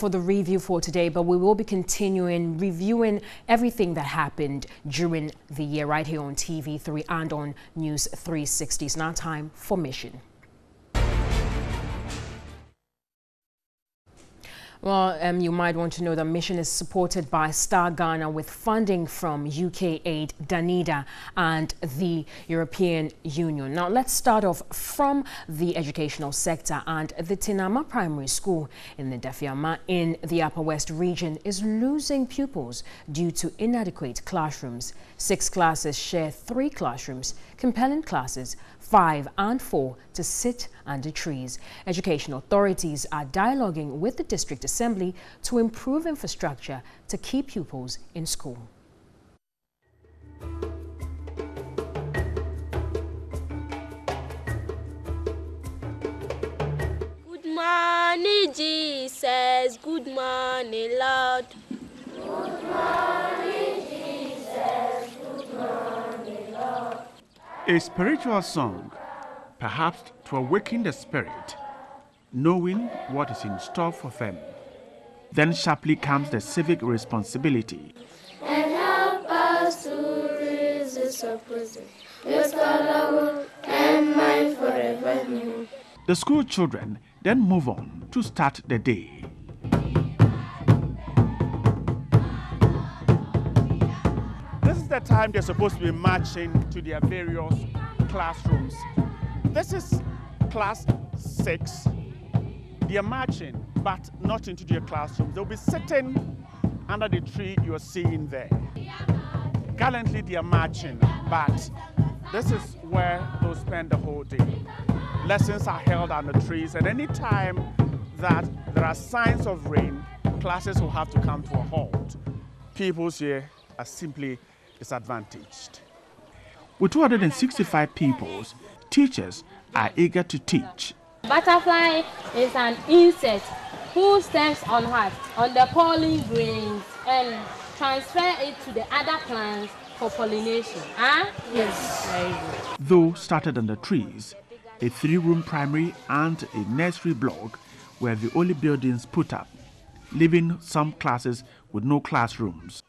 for the review for today, but we will be continuing reviewing everything that happened during the year right here on TV3 and on News 360. It's now time for Mission. Well, you might want to know that Mission is supported by Star Ghana with funding from UK Aid, Danida and the European Union. Now, let's start off from the educational sector, and the Tinaama Primary School in the Defiama in the Upper West region is losing pupils due to inadequate classrooms. 6 classes share 3 classrooms, compelling classes 5 and 4 to sit under trees. Education authorities are dialoguing with the District Assembly to improve infrastructure to keep pupils in school. Good morning, Jesus. Good morning, Lord. Good morning, Jesus. Good morning, Lord. A spiritual song, perhaps to awaken the spirit, knowing what is in store for them. Then sharply comes the civic responsibility. And help us to resist opposition, with love and mind forever new. The school children then move on to start the day. This is the time they're supposed to be marching to their various classrooms. This is class 6. They are marching, but not into their classrooms. They'll be sitting under the tree you're seeing there. Gallantly they are marching, but this is where they'll spend the whole day. Lessons are held under trees, and any time that there are signs of rain, classes will have to come to a halt. Pupils here are simply disadvantaged. With 265 pupils, teachers are eager to teach. Butterfly is an insect who stands on what? On the pollen grains and transfer it to the other plants for pollination. Huh? Yes. Very good. Though started on the trees, a 3-room primary and a nursery block were the only buildings put up, leaving some classes with no classrooms.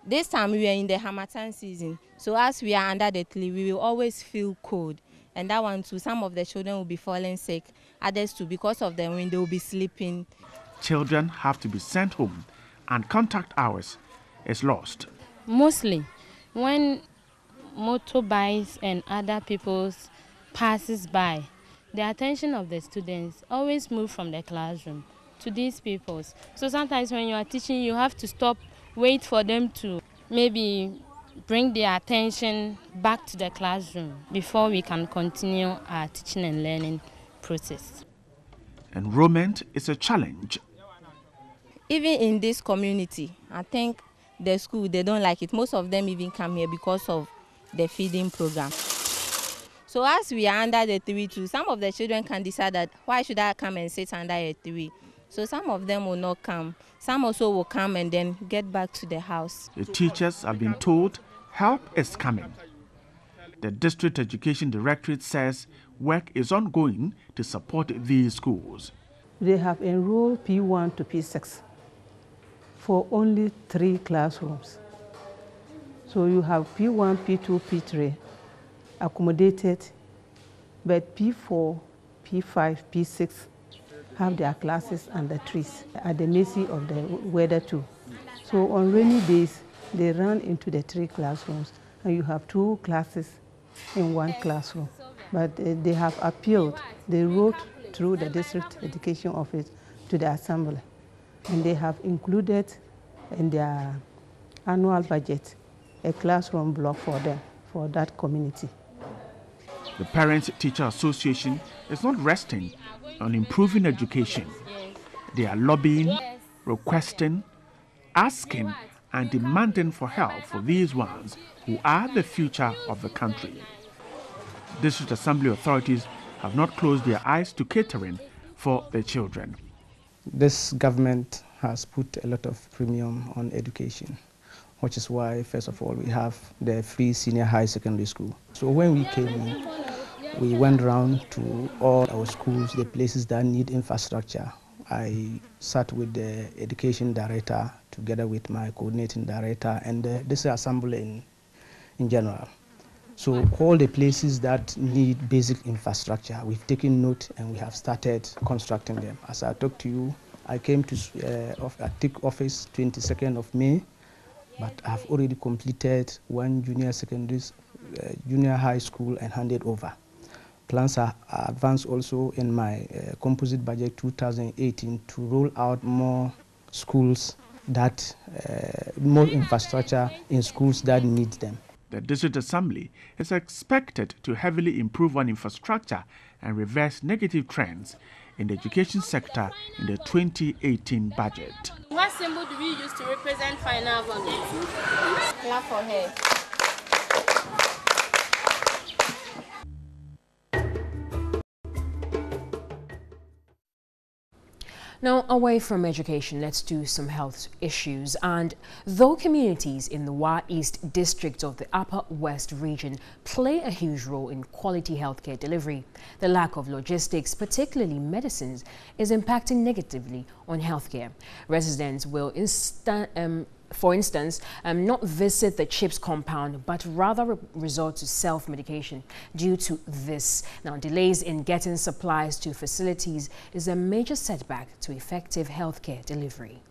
This time we are in the Harmattan season, so as we are under the tree, we will always feel cold. And that one too, some of the children will be falling sick, others too, because of the wind, they will be sleeping. Children have to be sent home, and contact hours is lost. Mostly, when motorbikes and other people passes by, the attention of the students always move from the classroom to these people. So sometimes when you are teaching, you have to stop, wait for them to maybe bring their attention back to the classroom before we can continue our teaching and learning process. Enrollment is a challenge. Even in this community, I think the school, they don't like it. Most of them even come here because of the feeding program. So as we are under the tree too, some of the children can decide that why should I come and sit under a tree? So some of them will not come. Some also will come and then get back to the house. The teachers have been told help is coming. The District Education Directorate says work is ongoing to support these schools. They have enrolled P1 to P6 for only 3 classrooms. So you have P1, P2, P3 accommodated, but P4, P5, P6 have their classes under trees at the mercy of the weather too. So on rainy days, they run into the 3 classrooms, and you have 2 classes in 1 classroom. But they have appealed. They wrote through the District Education Office to the Assembly, and they have included in their annual budget a classroom block for them, for that community. The Parents-Teacher Association is not resting on improving education. They are lobbying, requesting, asking, and demanding for help for these ones who are the future of the country. District Assembly authorities have not closed their eyes to catering for the children. This government has put a lot of premium on education, which is why, first of all, we have the free senior high secondary school. So when we came in, we went around to all our schools, the places that need infrastructure. I sat with the education director together with my coordinating director and this assembly in general. So all the places that need basic infrastructure, we've taken note and we have started constructing them. As I talked to you, I came to take office 22nd of May, but I've already completed one junior high school and handed over. Plans are advanced also in my composite budget 2018 to roll out more schools that, more infrastructure in schools that need them. The District Assembly is expected to heavily improve on infrastructure and reverse negative trends in the education sector in the 2018 budget. What symbol do we use to represent final volume? Clap for her. Now, away from education, let's do some health issues. And though communities in the Wa East district of the Upper West region play a huge role in quality healthcare delivery, the lack of logistics, particularly medicines, is impacting negatively on healthcare. Residents will for instance, not visit the Chps compound, but rather resort to self-medication due to this. Now, delays in getting supplies to facilities is a major setback to effective healthcare delivery.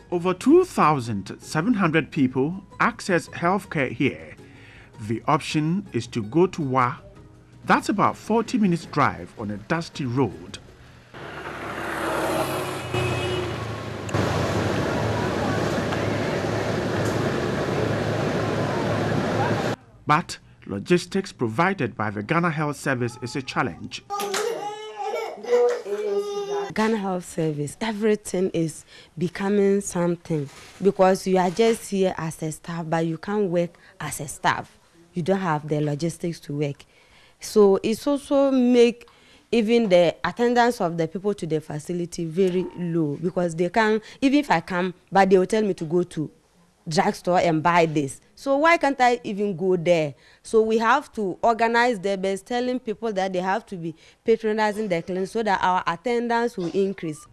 Over 2,700 people access healthcare here. The option is to go to Wa. That's about 40 minutes drive on a dusty road. But logistics provided by the Ghana Health Service is a challenge. Ghana Health Service, everything is becoming something because you are just here as a staff, but you can't work as a staff. You don't have the logistics to work. So it's also make even the attendance of the people to the facility very low because they can, even if I come, but they will tell me to go to drugstore and buy this. So why can't I even go there? So we have to organize the best, telling people that they have to be patronizing the clinic so that our attendance will increase.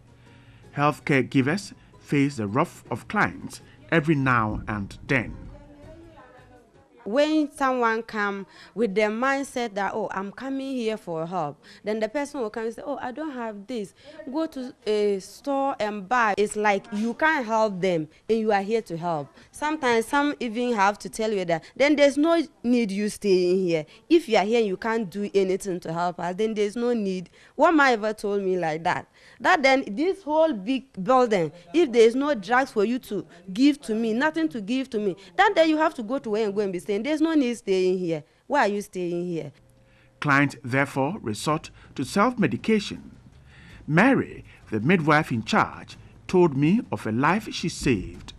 Healthcare givers face the wrath of clients every now and then. When someone come with the mindset that, oh, I'm coming here for help, then the person will come and say, oh, I don't have this. Go to a store and buy. It's like you can't help them and you are here to help. Sometimes some even have to tell you that then there's no need you staying here. If you are here and you can't do anything to help us, then there's no need. One man ever told me like that. That then this whole big building, if there's no drugs for you to give to me, nothing to give to me, that day you have to go to where and go and be saying, there's no need staying here. Why are you staying here? Clients therefore resort to self-medication. Mary, the midwife in charge, told me of a life she saved.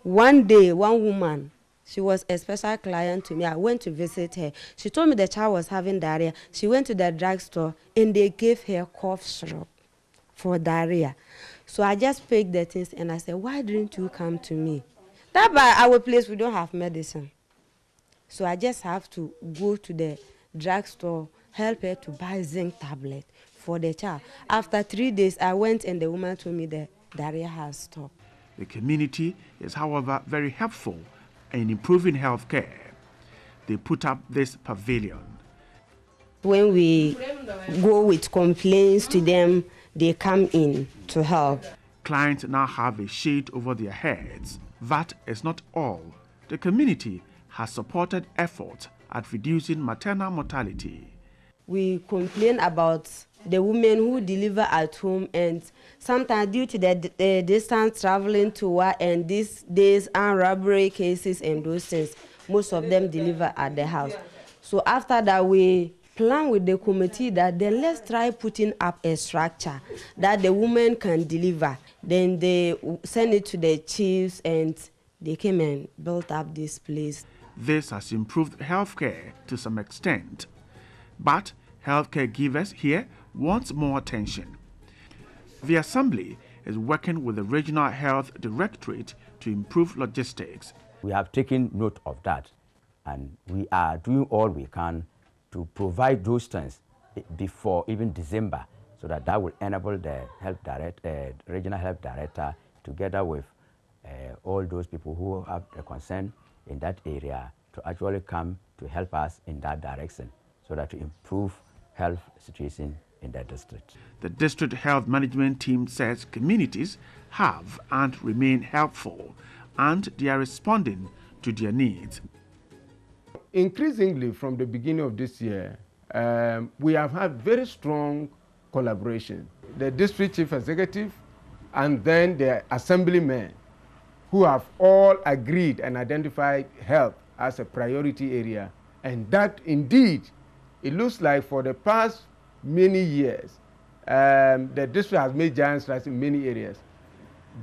One day, one woman, she was a special client to me. I went to visit her. She told me the child was having diarrhea. She went to the drugstore and they gave her cough syrup for diarrhea. So I just picked the things and I said, why didn't you come to me? That by our place, we don't have medicine. So I just have to go to the drugstore, help her to buy zinc tablet for the child. After 3 days, I went and the woman told me the diarrhea has stopped. The community is, however, very helpful in improving health care. They put up this pavilion. When we go with complaints to them, they come in to help. Clients now have a shade over their heads. That is not all. The community has supported efforts at reducing maternal mortality. We complain about the women who deliver at home, and sometimes due to the distance traveling to work and these days and robbery cases and those things, most of them deliver at the house. So after that, we plan with the committee that then let's try putting up a structure that the women can deliver. Then they send it to the chiefs and they came and built up this place. This has improved healthcare to some extent. But healthcare givers here want more attention. The Assembly is working with the Regional Health Directorate to improve logistics. We have taken note of that, and we are doing all we can to provide those things before even December, so that will enable the regional health director, together with all those people who have a concern in that area, to actually come to help us in that direction, so that to improve health situation in that district. The district health management team says communities have and remain helpful, and they are responding to their needs. Increasingly, from the beginning of this year, we have had very strong collaboration. The district chief executive and then the assemblymen, who have all agreed and identified health as a priority area. And that indeed, it looks like for the past many years, the district has made giant strides in many areas,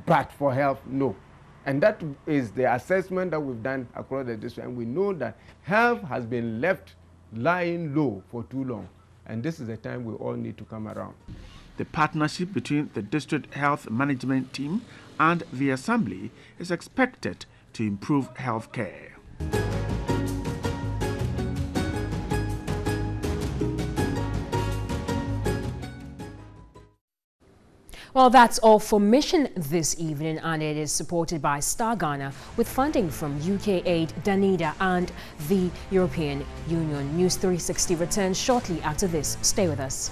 but for health, no. And that is the assessment that we've done across the district, and we know that health has been left lying low for too long, and this is the time we all need to come around. The partnership between the district health management team and the assembly is expected to improve health care. Well, that's all for Mission this evening, and it is supported by Star Ghana with funding from UK Aid, Danida and the European Union. News 360 returns shortly after this. Stay with us.